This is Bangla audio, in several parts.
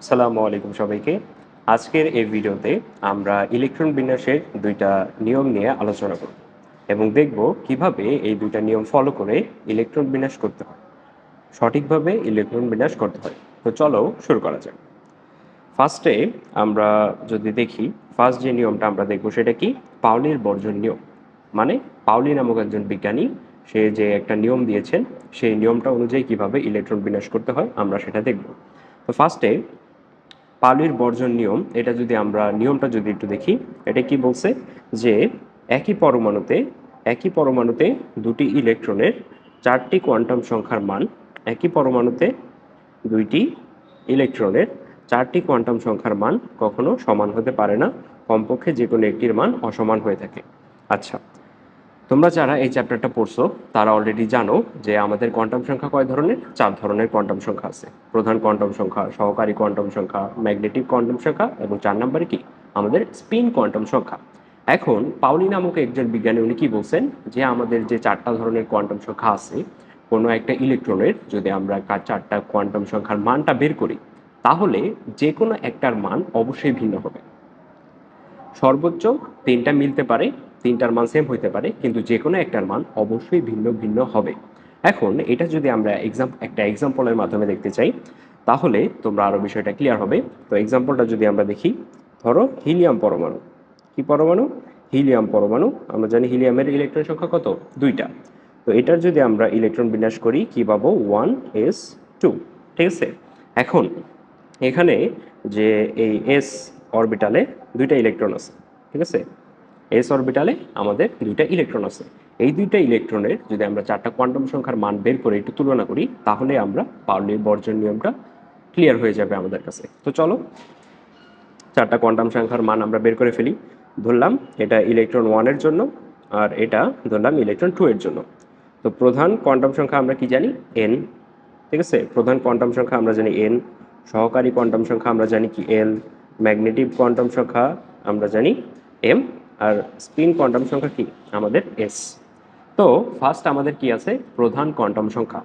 আসসালামু আলাইকুম সবাইকে। আজকের এই ভিডিওতে আমরা ইলেকট্রন বিন্যাসের ২টা নিয়ম নিয়ে আলোচনা করব এবং দেখব কিভাবে এই ২টা নিয়ম ফলো করে ইলেকট্রন বিন্যাস করতে হয়, সঠিকভাবে ইলেকট্রন বিন্যাস করতে হয়। তো চলো শুরু করা যাক। ফার্স্টে আমরা যদি দেখি, ফার্স্ট যে নিয়মটা আমরা দেখব সেটা কি? পাউলির বর্জন নিয়ম। মানে পাউলি নামক একজন বিজ্ঞানী সে যে একটা নিয়ম দিয়েছেন, সেই নিয়মটা অনুযায়ী কিভাবে ইলেকট্রন বিন্যাস করতে হয় আমরা সেটা দেখব। তো ফার্স্টে পাউলির বর্জন নিয়ম, এটা যদি আমরা নিয়মটা যদি একটু দেখি, এটা কি বলছে যে একই পরমাণুতে দুটি ইলেকট্রনের 4টি কোয়ান্টাম সংখ্যার মান, একই পরমাণুতে দুইটি ইলেকট্রনের 4টি কোয়ান্টাম সংখ্যার মান কখনো সমান হতে পারে না, কমপক্ষে যে কোনো একটির মান অসমান হয়ে থাকে। আচ্ছা, তোমরা যারা এই চ্যাপ্টারটা পড়ছো তারা অলরেডি জানো যে আমাদের কোয়ান্টাম সংখ্যা কয় ধরনের? 4 ধরনের কোয়ান্টাম সংখ্যা আছে। প্রধান কোয়ান্টাম সংখ্যা, সহকারী কোয়ান্টাম সংখ্যা, ম্যাগনেটিক কোয়ান্টাম সংখ্যা এবং 4 নম্বরে কি আমাদের স্পিন কোয়ান্টাম সংখ্যা। এখন পাউলি নামক একজন বিজ্ঞানী উনি কি বলছেন যে আমাদের যে 4টা ধরনের কোয়ান্টাম সংখ্যা আছে, কোনো একটা ইলেকট্রনের যদি আমরা 4টা কোয়ান্টাম সংখ্যার মানটা বের করি, তাহলে যে কোনো একটার মান অবশ্যই ভিন্ন হবে। সর্বোচ্চ 3টা মিলতে পারে, 3টার মান সেম হইতে পারে, কিন্তু যে কোনো একটার মান অবশ্যই ভিন্ন ভিন্ন হবে। এখন এটা যদি আমরা একটা এক্সাম্পলের মাধ্যমে দেখতে চাই, তাহলে তোমরা আরও বিষয়টা ক্লিয়ার হবে। তো এক্সাম্পলটা যদি আমরা দেখি, ধরো হিলিয়াম পরমাণু। কি পরমাণু? হিলিয়াম পরমাণু। আমরা জানি হিলিয়ামের ইলেকট্রন সংখ্যা কত? 2টা। তো এটার যদি আমরা ইলেকট্রন বিন্যাস করি কি পাবো? 1s2। ঠিক আছে। এখন এখানে যে এই এস অরবিটালে 2টা ইলেকট্রন আছে। ঠিক আছে, এস অরবিটালে আমাদের 2টা ইলেকট্রন আছে। এই 2টা ইলেকট্রনের যদি আমরা 4টা কোয়ান্টাম সংখ্যার মান বের করে একটু তুলনা করি, তাহলে আমরা পাউলির বর্জন নিয়মটা ক্লিয়ার হয়ে যাবে আমাদের কাছে। তো চলো 4টা কোয়ান্টাম সংখ্যার মান আমরা বের করে ফেলি। ধরলাম এটা ইলেকট্রন 1 এর জন্য, আর এটা ধরলাম ইলেকট্রন 2 এর জন্য। তো প্রধান কোয়ান্টাম সংখ্যা আমরা কি জানি? এন। ঠিক আছে, প্রধান কোয়ান্টাম সংখ্যা আমরা জানি এন, সহকারী কোয়ান্টাম সংখ্যা আমরা জানি কি? এল, ম্যাগনেটিক কোয়ান্টাম সংখ্যা আমরা জানি এম, আর স্পিন কোয়ান্টাম সংখ্যা কি আমাদের? এস। তো ফার্স্ট আমাদের কি আছে? প্রধান কোয়ান্টাম সংখ্যা।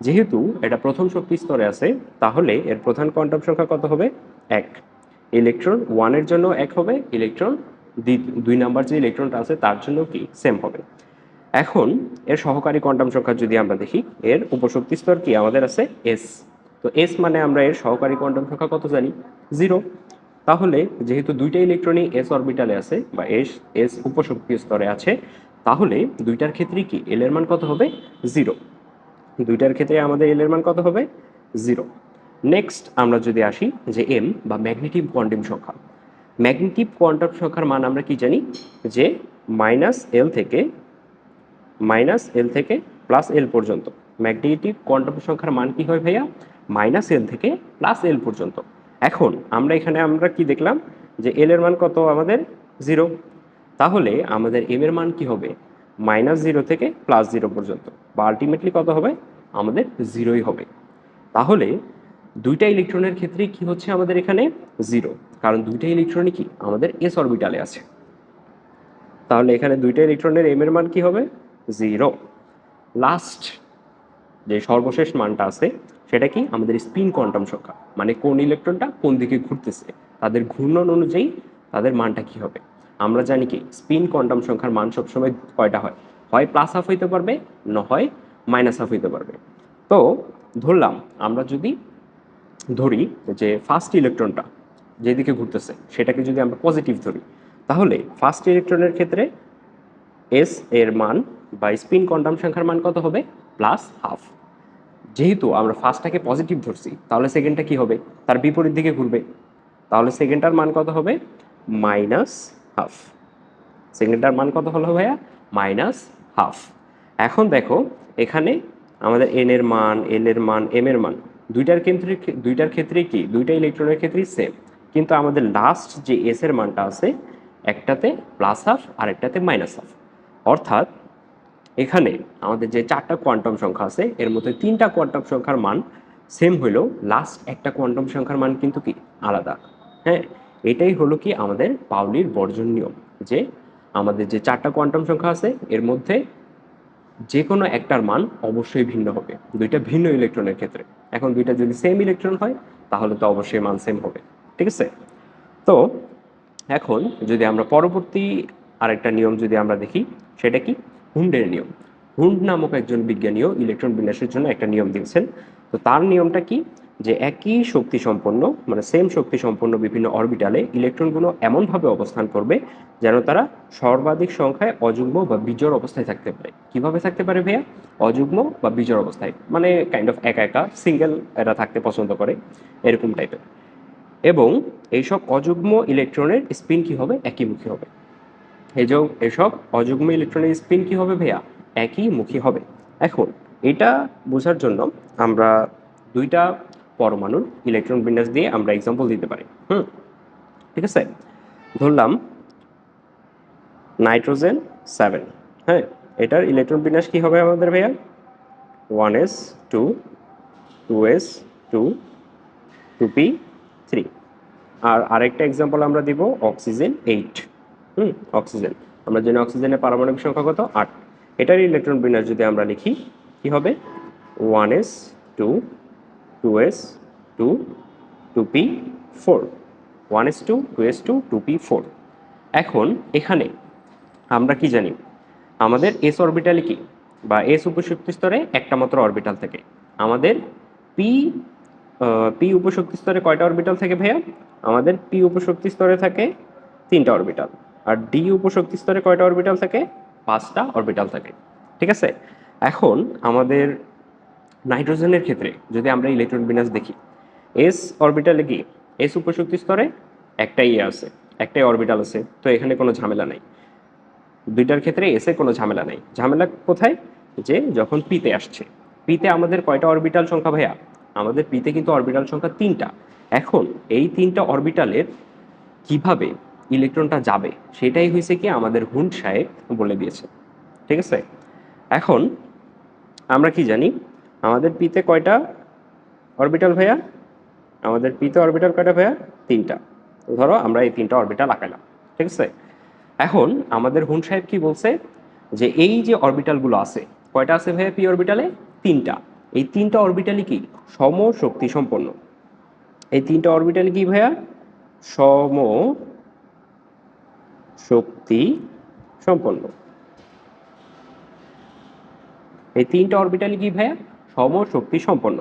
যেহেতু এটা প্রথম শক্তি স্তরে আছে, তাহলে এর প্রধান কোয়ান্টাম সংখ্যা কত হবে? 1। ইলেকট্রন 1 এর জন্য 1 হবে, ইলেকট্রন 2 নাম্বার যে ইলেকট্রনটা আছে তার জন্য কি সেম হবে। এখন এর সহকারী কোয়ান্টাম সংখ্যা যদি আমরা দেখি, এর উপশক্তি স্তর কি আমাদের আছে? এস। তো এস মানে আমরা এর সহকারী কোয়ান্টাম সংখ্যা কত জানি? 0। তাহলে যেহেতু 2টা ইলেকট্রনই এস অরবিটালে আছে বা এস এস উপশক্তি স্তরে আছে, তাহলে 2টার ক্ষেত্রে কি এল এর মান কত হবে? 0। 2টার ক্ষেত্রে আমাদের এল এর মান কত হবে? 0। নেক্সট আমরা যদি আসি যে এম বা ম্যাগনেটিক কোয়ান্টাম সংখ্যা। ম্যাগনেটিক কোয়ান্টাম সংখ্যার মান আমরা কি জানি? যে মাইনাস এল থেকে প্লাস এল পর্যন্ত। ম্যাগনেটিক কোয়ান্টাম সংখ্যার মান কি হয় ভাইয়া? -L থেকে +L পর্যন্ত। এখন আমরা কি দেখলাম যে এল এর মান কত আমাদের? 0। তাহলে আমাদের এম এর মান কি হবে? -0 থেকে +0 পর্যন্ত, বা আলটিমেটলি কত হবে? আমাদের 0ই হবে। তাহলে 2টা ইলেকট্রনের ক্ষেত্রেই কি হচ্ছে আমাদের এখানে? 0, কারণ 2টা ইলেকট্রনই কি আমাদের এস অরবিটালে আছে। তাহলে এখানে 2টা ইলেকট্রনের এম এর মান কি হবে? 0। লাস্ট যে সর্বশেষ মানটা আছে সেটা কি আমাদের? স্পিন কোয়ান্টাম সংখ্যা। মানে কোন ইলেকট্রনটা কোন দিকে ঘুরতেছে, তাদের ঘূর্ণন অনুযায়ী তাদের মানটা কি হবে। আমরা জানি কি স্পিন কোয়ান্টাম সংখ্যার মান সবসময় কয়টা হয়? হয় +12 হইতে পারবে, না হয় -12 হইতে পারবে। তো ধরলাম আমরা যদি ধরি যে ফার্স্ট ইলেকট্রনটা যেদিকে ঘুরতেছে সেটাকে যদি আমরা পজিটিভ ধরি, তাহলে ফার্স্ট ইলেকট্রনের ক্ষেত্রে এস এর মান বা স্পিন কোয়ান্টাম সংখ্যার মান কত হবে? +12। যেহেতু আমরা ফার্স্টটাকে পজিটিভ ধরছি, তাহলে সেকেন্ডটা কি হবে? তার বিপরীত দিকে ঘুরবে। তাহলে সেকেন্ডটার মান কত হবে? -12। সেকেন্ডটার মান কত হলো ভাইয়া? -12। এখন দেখো এখানে আমাদের এন এর মান, এল এর মান, এম এর মান দুইটার ক্ষেত্রে কি 2টা ইলেকট্রনের ক্ষেত্রেই সেম, কিন্তু আমাদের লাস্ট যে এস এর মানটা আছে, একটাতে +12 আর একটাতে -12। অর্থাৎ এখানে আমাদের যে 4টা কোয়ান্টাম সংখ্যা আছে এর মধ্যে 3টা কোয়ান্টাম সংখ্যার মান সেম হইলেও লাস্ট একটা কোয়ান্টাম সংখ্যার মান কিন্তু কি আলাদা। হ্যাঁ, এটাই হলো কি আমাদের পাউলির বর্জন নিয়ম, যে আমাদের যে 4টা কোয়ান্টাম সংখ্যা আছে এর মধ্যে যে কোনো একটার মান অবশ্যই ভিন্ন হবে 2টা ভিন্ন ইলেকট্রনের ক্ষেত্রে। এখন 2টা যদি সেম ইলেকট্রন হয় তাহলে তো অবশ্যই মান সেম হবে। ঠিক আছে? তো এখন যদি আমরা পরবর্তী আরেকটা নিয়ম যদি আমরা দেখি, সেটা কি? হুন্ডের নিয়ম। হুন্ড নামক একজন বিজ্ঞানীও ইলেকট্রন বিন্যাসের জন্য একটা নিয়ম দিয়েছেন। তো তার নিয়মটা কি? যে একই শক্তি সম্পন্ন, মানে সেম শক্তি সম্পন্ন বিভিন্ন অরবিটালে ইলেকট্রনগুলো এমনভাবে অবস্থান করবে যেন তারা সর্বাধিক সংখ্যায় অযুগ্ম বা বিজোড় অবস্থায় থাকতে পারে। কিভাবে থাকতে পারে ভাইয়া? অযুগ্ম বা বিজোড় অবস্থায়, মানে কাইন্ড অফ একা একা সিঙ্গেল এরা থাকতে পছন্দ করে, এরকম টাইপের। এবং এইসব অযুগ্ম ইলেকট্রনের স্পিন কি হবে? একইমুখী হবে। এসব অযুগ্ম ইলেকট্রনের স্পিন কি হবে ভাইয়া? একই মুখী হবে। এখন এটা বোঝার জন্য আমরা দুইটা পরমাণুর ইলেকট্রন বিন্যাস দিয়ে আমরা এক্সাম্পল দিতে পারি। ঠিক আছে? ধরলাম নাইট্রোজেন 7, হ্যাঁ, এটার ইলেকট্রন বিন্যাস কি হবে আমাদের ভাইয়া? 1s2 2s 2 2p3। আর আরেকটা এক্সাম্পল আমরা দিব অক্সিজেন 8। অক্সিজেন, আমরা জানি অক্সিজেনের পারমাণবিক সংখ্যা কত? 8। এটার ইলেকট্রন বিন্যাস যদি আমরা লিখি, কি হবে? 1s2 2s2 2p4। 1s2 2s2 2p4। এখন এখানে আমরা কি জানি? আমাদের এস অরবিটালে কি, বা এস উপশক্তি স্তরে একটা মাত্র অরবিটাল থাকে। আমাদের পি পি উপশক্তি স্তরে কয়টা অরবিটাল থাকে ভাইয়া? আমাদের পি উপশক্তি স্তরে থাকে 3টা অরবিটাল। আর ডি উপশক্তি স্তরে কয়টা অরবিটাল থাকে? 5টা অরবিটাল থাকে। ঠিক আছে? এখন আমাদের নাইট্রোজেনের ক্ষেত্রে যদি আমরা ইলেকট্রন বিন্যাস দেখি, এস অরবিটালে কি, এস উপশক্তি স্তরে একটাই আছে, একটাই অরবিটাল আছে, তো এখানে কোনো ঝামেলা নাই। দুইটার ক্ষেত্রে এসে কোনো ঝামেলা নাই। ঝামেলা কোথায়? যে যখন পিতে আসছে, পিতে আমাদের কয়টা অরবিটাল সংখ্যা ভাইয়া? আমাদের পিতে কিন্তু অরবিটাল সংখ্যা 3টা। এখন এই 3টা অরবিটালের কিভাবে ইলেকট্রনটা যাবে সেটাই হয়েছে কি আমাদের হুন্ড সাহেব বলে দিয়েছে। ঠিক আছে? এখন আমরা কি জানি আমাদের পিতে কয়টা অরবিটাল ভাইয়া? আমাদের পিতে অরবিটাল কয়টা ভাইয়া? 3টা। ধরো আমরা এই 3টা অরবিটাল আঁকালাম। ঠিক আছে? এখন আমাদের হুন্ড সাহেব কি বলছে? যে এই যে অরবিটালগুলো আছে, কয়টা আছে ভাইয়া পি অরবিটালে? 3টা। এই 3টা অরবিটালই কি সম শক্তি সম্পন্ন। এই 3টা অরবিটাল কি ভাইয়া? সম শক্তি সম্পন্ন। এই 3টা অরবিটালই কি ভাইয়া? সম শক্তি সম্পন্ন।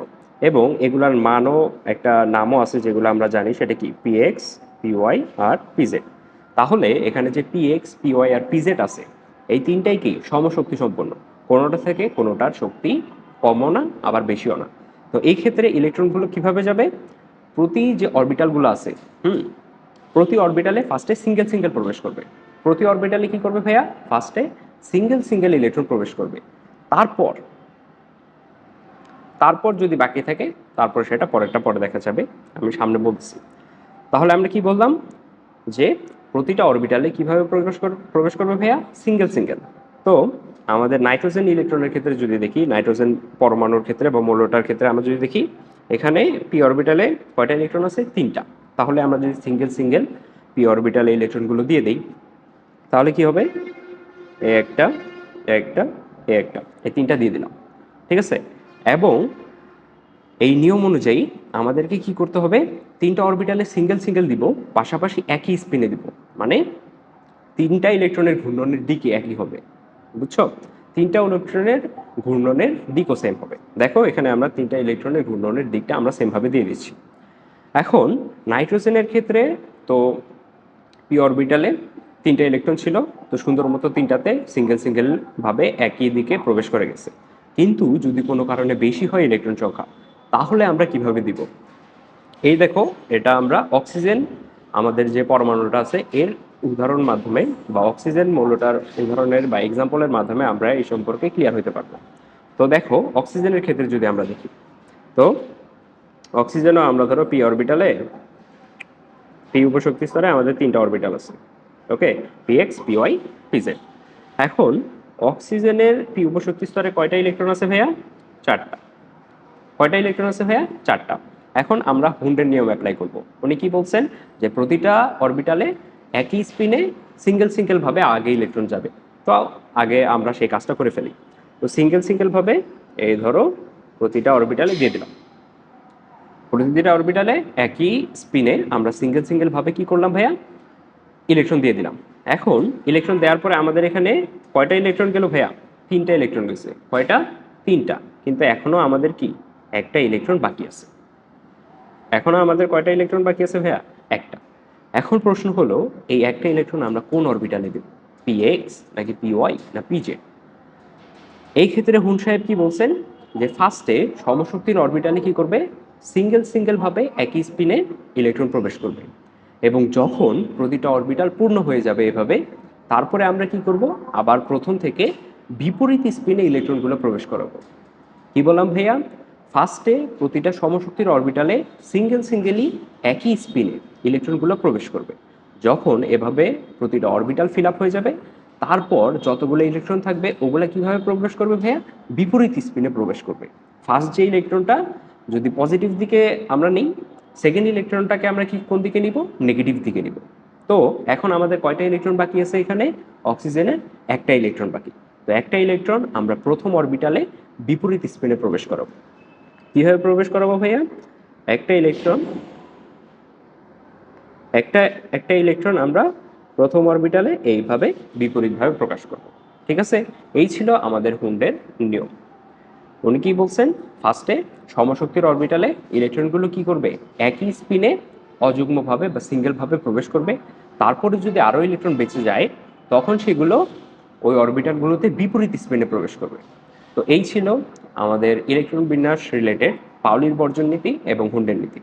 এবং এগুলার মানও একটা নামও আছে যেগুলো আমরা জানি, সেটা কি? পিএক্স, পিওয়াই আর পিজেড। তাহলে এখানে যে পিএক্স, পিওয়াই আর পিজেড আছে, এই 3টাই কি সমশক্তি সম্পন্ন। কোনোটা থেকে কোনোটার শক্তি কমও না আবার বেশিও না। তো এই ক্ষেত্রে ইলেকট্রনগুলো কিভাবে যাবে? প্রতি যে অরবিটালগুলো আছে, প্রতি অরবিটালে ফার্স্টে সিঙ্গেল সিঙ্গেল প্রবেশ করবে। প্রতি অরবিটালে কি করবে ভাইয়া? ফার্স্টে সিঙ্গেল সিঙ্গেল ইলেকট্রন প্রবেশ করবে। তারপর তারপর যদি বাকি থাকে, তারপর সেটা পরেরটা পরে দেখা যাবে, আমি সামনে বলছি। তাহলে আমরা কি বললাম? যে প্রতিটা অরবিটালে কিভাবে প্রবেশ করবে ভাইয়া? Single single. তো আমাদের নাইট্রোজেন ইলেকট্রনের ক্ষেত্রে যদি দেখি, নাইট্রোজেন পরমাণুর ক্ষেত্রে বা মৌলটার ক্ষেত্রে আমরা যদি দেখি, এখানে পি অরবিটালে কয়টা ইলেকট্রন আছে? 3টা। তাহলে আমরা যদি সিঙ্গেল সিঙ্গেল পি অরবিটালে ইলেকট্রনগুলো দিয়ে দিই, তাহলে কি হবে? এ একটা, এ একটা, এ একটা, এই 3টা দিয়ে দিলাম। ঠিক আছে? এবং এই নিয়ম অনুযায়ী আমাদেরকে কি করতে হবে? 3টা অরবিটালে সিঙ্গেল সিঙ্গেল দিব, পাশাপাশি একই স্পিনে দিব। মানে 3টা ইলেকট্রনের ঘূর্ণনের দিকে একই হবে। বুঝছো? 3টা ইলেকট্রনের ঘূর্ণনের দিকও সেম হবে। দেখো এখানে আমরা 3টা ইলেকট্রনের ঘূর্ণনের দিকটা আমরা সেমভাবে দিয়ে দিচ্ছি। এখন নাইট্রোজেনের ক্ষেত্রে তো পি অরবিটালে 3টা ইলেকট্রন ছিল, তো সুন্দর মতো 3টাতে সিঙ্গেল সিঙ্গেল ভাবে একই দিকে প্রবেশ করে গেছে। কিন্তু যদি কোনো কারণে বেশি হয় ইলেকট্রন সংখ্যা, তাহলে আমরা কিভাবে দিব? এই দেখো, এটা আমরা অক্সিজেন আমাদের যে পরমাণুটা আছে এর উদাহরণ মাধ্যমে, বা অক্সিজেন মৌলটার উদাহরণের বা এক্সাম্পলের মাধ্যমে আমরা এই সম্পর্কে ক্লিয়ার হতে পারবো। তো দেখো অক্সিজেনের ক্ষেত্রে যদি আমরা দেখি, তো অক্সিজেনও আমরা ধরো পি অরবিটালে, পি উপশক্তি স্তরে আমাদের 3টা অরবিটাল আছে। ওকে, পিএক্স, পিওয়াই, পিজেড। এখন অক্সিজেনের পি উপশক্তি স্তরে কয়টা ইলেকট্রন আছে ভাইয়া? 4টা। কয়টা ইলেকট্রন আছে ভাইয়া? 4টা। এখন আমরা হুন্ডের নিয়ম অ্যাপ্লাই করব। উনি কি বলছেন? যে প্রতিটা অরবিটালে একই স্পিনে সিঙ্গেল সিঙ্গেল ভাবে আগে ইলেকট্রন যাবে। তো আগে আমরা সেই কাজটা করে ফেলি। তো সিঙ্গেল সিঙ্গেল ভাবে এই ধরো প্রতিটা অরবিটালে দিয়ে দিলাম। প্রতিটা অরবিটালে একই স্পিনে আমরা সিঙ্গেল সিঙ্গেল ভাবে কি করলাম ভাইয়া, ইলেকট্রন দিয়ে দিলাম। এখন ইলেকট্রন দেওয়ার পরে আমাদের এখানে কয়টা ইলেকট্রন গেল ভাইয়া? 3টা ইলেকট্রন গেছে। কয়টা? 3টা। কিন্তু এখনো আমাদের কি একটা ইলেকট্রন বাকি আছে। এখনো আমাদের কয়টা ইলেকট্রন বাকি আছে ভাইয়া? একটা। এখন প্রশ্ন হলো এই একটা ইলেকট্রন আমরা কোন অরবিটালে দেব, পিএক্স নাকি পিওয়াই না পিজে? এই ক্ষেত্রে হুন সাহেব কি বলছেন যে ফার্স্টে সমশক্তির অরবিটালে কি করবে, সিঙ্গেল সিঙ্গেল ভাবে একই স্পিনে ইলেকট্রন প্রবেশ করবে এবং যখন প্রতিটা অরবিটাল পূর্ণ হয়ে যাবে এভাবে, তারপরে আমরা কি করব, আবার প্রথম থেকে বিপরীত স্পিনে ইলেকট্রনগুলো প্রবেশ করাবো। কি বললাম ভাইয়া? ফার্স্টে প্রতিটা সমশক্তির অরবিটালে সিঙ্গেল সিঙ্গেলই একই স্পিনে ইলেকট্রনগুলো প্রবেশ করবে। যখন এভাবে প্রতিটা অরবিটাল ফিল আপ হয়ে যাবে, তারপর যতগুলো ইলেকট্রন থাকবে ওগুলো কিভাবে প্রবেশ করবে ভাইয়া? বিপরীত স্পিনে প্রবেশ করবে। ফার্স্ট যে ইলেকট্রনটা যদি পজিটিভ দিকে আমরা নিই, সেকেন্ড ইলেকট্রনটাকে আমরা কি কোন দিকে নিব? নেগেটিভ দিকে নিব। তো এখন আমাদের কয়টা ইলেকট্রন বাকি আছে এখানে? অক্সিজেনের একটা ইলেকট্রন বাকি। তো একটা ইলেকট্রন আমরা প্রথম অরবিটালে বিপরীত স্পিনে প্রবেশ করাবো। কিভাবে প্রবেশ করাবো ভাইয়া? একটা ইলেকট্রন একটা একটা ইলেকট্রন আমরা প্রথম অরবিটালে এইভাবে বিপরীতভাবে প্রকাশ করব। ঠিক আছে? এই ছিল আমাদের হুন্ডের নিয়ম। উনি কি বলছেন? ফার্স্টে সমশক্তির অরবিটালে ইলেকট্রনগুলো কি করবে? একই স্পিনে অযুগ্মভাবে বা সিঙ্গেলভাবে প্রবেশ করবে। তারপরে যদি আরও ইলেকট্রন বেঁচে যায়, তখন সেগুলো ওই অরবিটালগুলোতে বিপরীত স্পিনে প্রবেশ করবে। তো এই ছিল আমাদের ইলেকট্রন বিন্যাস রিলেটেড পাউলির বর্জন নীতি এবং হুন্ডের নীতি।